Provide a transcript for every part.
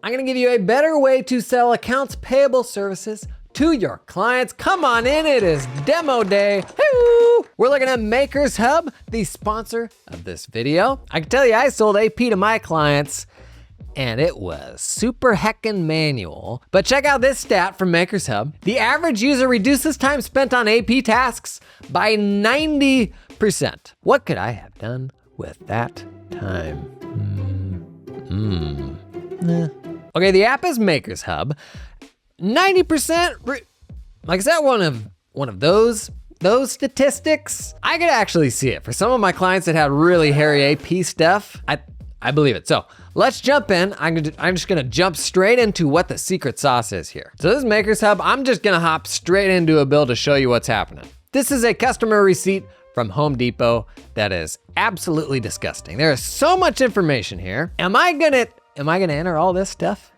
I'm gonna give you a better way to sell accounts payable services to your clients. Come on in, it is demo day. Woo! We're looking at MakersHub, the sponsor of this video. I can tell you, I sold AP to my clients and it was super heckin' manual. But check out this stat from MakersHub. The average user reduces time spent on AP tasks by 90%. What could I have done with that time? Okay, the app is MakersHub. 90%, like, is that one of those statistics? I could actually see it. For some of my clients that had really hairy AP stuff, I believe it. So let's jump in. I'm just gonna jump straight into what the secret sauce is here. So this is MakersHub. I'm just gonna hop straight into a bill to show you what's happening. This is a customer receipt from Home Depot that is absolutely disgusting. There is so much information here. Am I gonna enter all this stuff?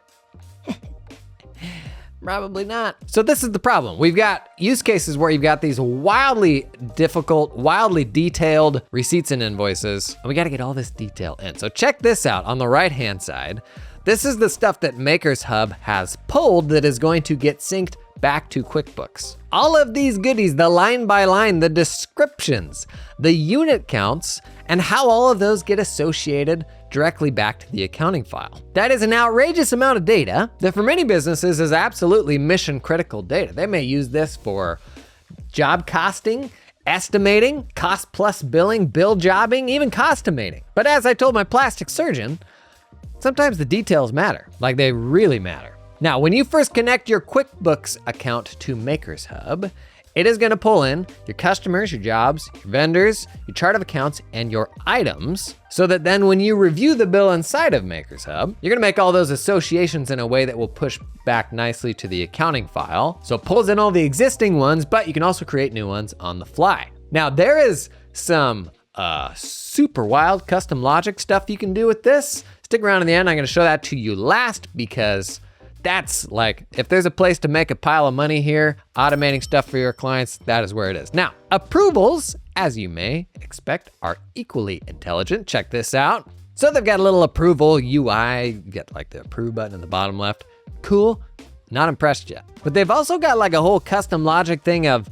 Probably not. So this is the problem. We've got use cases where you've got these wildly difficult, wildly detailed receipts and invoices, and we gotta get all this detail in. So check this out on the right-hand side. This is the stuff that MakersHub has pulled that is going to get synced back to QuickBooks. All of these goodies, the line by line, the descriptions, the unit counts, and how all of those get associated directly back to the accounting file. That is an outrageous amount of data that for many businesses is absolutely mission critical data. They may use this for job costing, estimating, cost plus billing, bill jobbing, even costimating. But as I told my plastic surgeon, sometimes the details matter, like they really matter. Now, when you first connect your QuickBooks account to MakersHub, it is gonna pull in your customers, your jobs, your vendors, your chart of accounts, and your items, so that then when you review the bill inside of MakersHub, you're gonna make all those associations in a way that will push back nicely to the accounting file. So it pulls in all the existing ones, but you can also create new ones on the fly. Now, there is some super wild custom logic stuff you can do with this. Stick around in the end, I'm gonna show that to you last because that's like, if there's a place to make a pile of money here, automating stuff for your clients, that is where it is. Now, approvals, as you may expect, are equally intelligent. Check this out. So they've got a little approval UI, you get like the approve button in the bottom left. Cool, not impressed yet. But they've also got like a whole custom logic thing of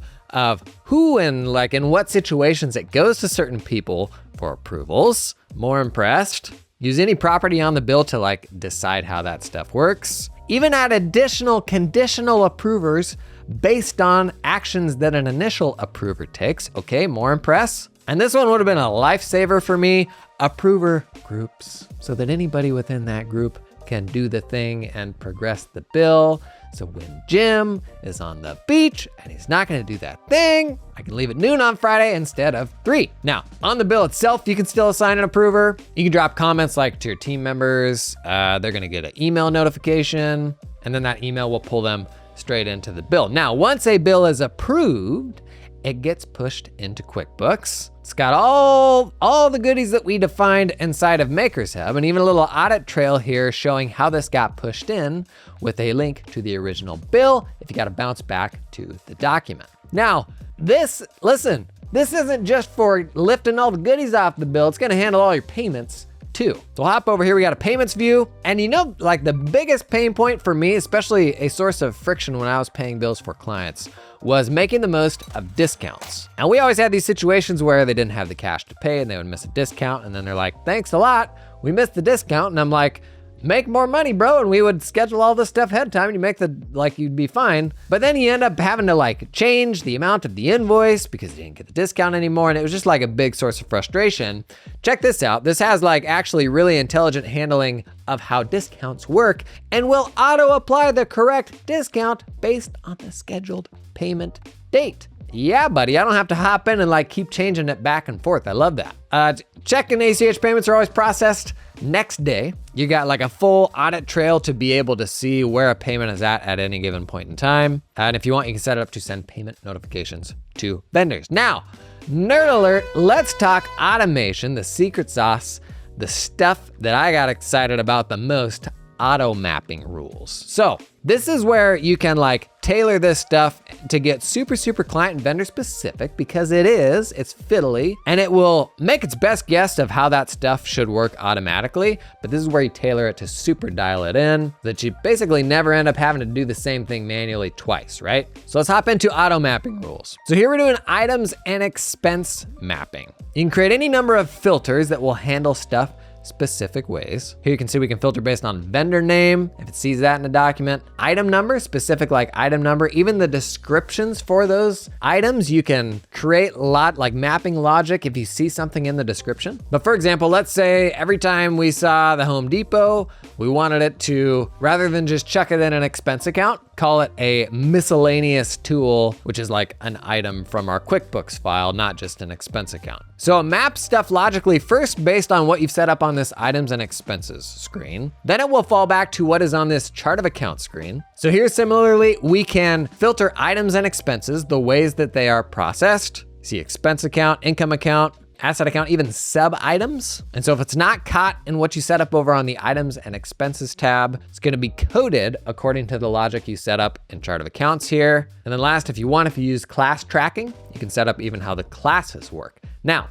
who and like in what situations it goes to certain people for approvals. More impressed. Use any property on the bill to like decide how that stuff works. Even add additional conditional approvers based on actions that an initial approver takes. Okay, more impress. And this one would have been a lifesaver for me, approver groups, so that anybody within that group can do the thing and progress the bill. So when Jim is on the beach and he's not gonna do that thing, I can leave at noon on Friday instead of 3. Now, on the bill itself, you can still assign an approver. You can drop comments like to your team members. They're gonna get an email notification, and then that email will pull them straight into the bill. Now, once a bill is approved, it gets pushed into QuickBooks. It's got all the goodies that we defined inside of MakersHub, and even a little audit trail here showing how this got pushed in with a link to the original bill if you gotta bounce back to the document. Now, this isn't just for lifting all the goodies off the bill, it's gonna handle all your payments too. So we'll hop over here, we got a payments view, and you know, like the biggest pain point for me, especially a source of friction when I was paying bills for clients, was making the most of discounts. And we always had these situations where they didn't have the cash to pay and they would miss a discount, and then they're like, thanks a lot, we missed the discount. And I'm like, make more money, bro. And we would schedule all this stuff ahead of time and you make you'd be fine. But then you end up having to like change the amount of the invoice because you didn't get the discount anymore. And it was just like a big source of frustration. Check this out. This has like actually really intelligent handling of how discounts work and will auto apply the correct discount based on the scheduled payment date. Yeah, buddy, I don't have to hop in and like keep changing it back and forth. I love that. Check and ACH payments are always processed next day. You got like a full audit trail to be able to see where a payment is at any given point in time. And if you want, you can set it up to send payment notifications to vendors. Now, nerd alert, let's talk automation, the secret sauce, the stuff that I got excited about the most. auto mapping rules. So this is where you can like tailor this stuff to get super, super client and vendor specific, because it's fiddly, and it will make its best guess of how that stuff should work automatically. But this is where you tailor it to super dial it in, so that you basically never end up having to do the same thing manually twice, right? So let's hop into auto mapping rules. So here we're doing items and expense mapping. You can create any number of filters that will handle stuff specific ways. Here you can see we can filter based on vendor name, if it sees that in a document, item number, specific like item number, even the descriptions for those items, you can create like mapping logic if you see something in the description. But for example, let's say every time we saw the Home Depot, we wanted it to, rather than just chuck it in an expense account, call it a miscellaneous tool, which is like an item from our QuickBooks file, not just an expense account. So it maps stuff logically first based on what you've set up on this items and expenses screen. Then it will fall back to what is on this chart of account screen. So here similarly, we can filter items and expenses, the ways that they are processed. See expense account, income account, asset account, even sub items. And so if it's not caught in what you set up over on the items and expenses tab, it's gonna be coded according to the logic you set up in chart of accounts here. And then last, if you use class tracking, you can set up even how the classes work. Now,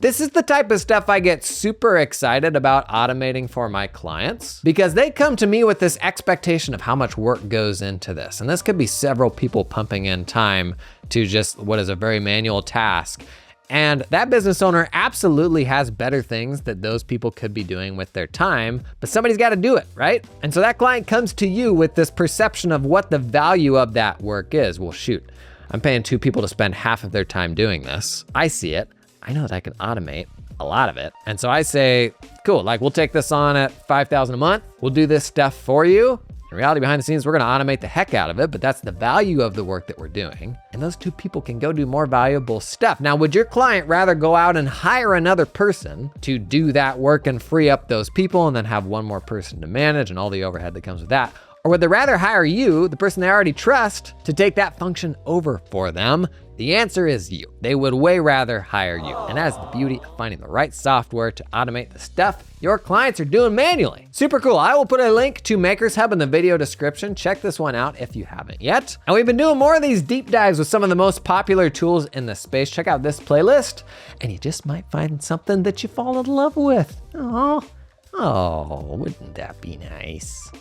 this is the type of stuff I get super excited about automating for my clients, because they come to me with this expectation of how much work goes into this. And this could be several people pumping in time to just what is a very manual task. And that business owner absolutely has better things that those people could be doing with their time, but somebody's got to do it, right? And so that client comes to you with this perception of what the value of that work is. Well, shoot, I'm paying 2 people to spend half of their time doing this. I see it. I know that I can automate a lot of it. And so I say, cool, like we'll take this on at $5,000 a month. We'll do this stuff for you. In reality, behind the scenes, we're gonna automate the heck out of it, but that's the value of the work that we're doing. And those 2 people can go do more valuable stuff. Now, would your client rather go out and hire another person to do that work and free up those people and then have 1 more person to manage and all the overhead that comes with that? Or would they rather hire you, the person they already trust, to take that function over for them? The answer is you. They would way rather hire you. And that is the beauty of finding the right software to automate the stuff your clients are doing manually. Super cool. I will put a link to MakersHub in the video description. Check this one out if you haven't yet. And we've been doing more of these deep dives with some of the most popular tools in the space. Check out this playlist and you just might find something that you fall in love with. Oh, wouldn't that be nice?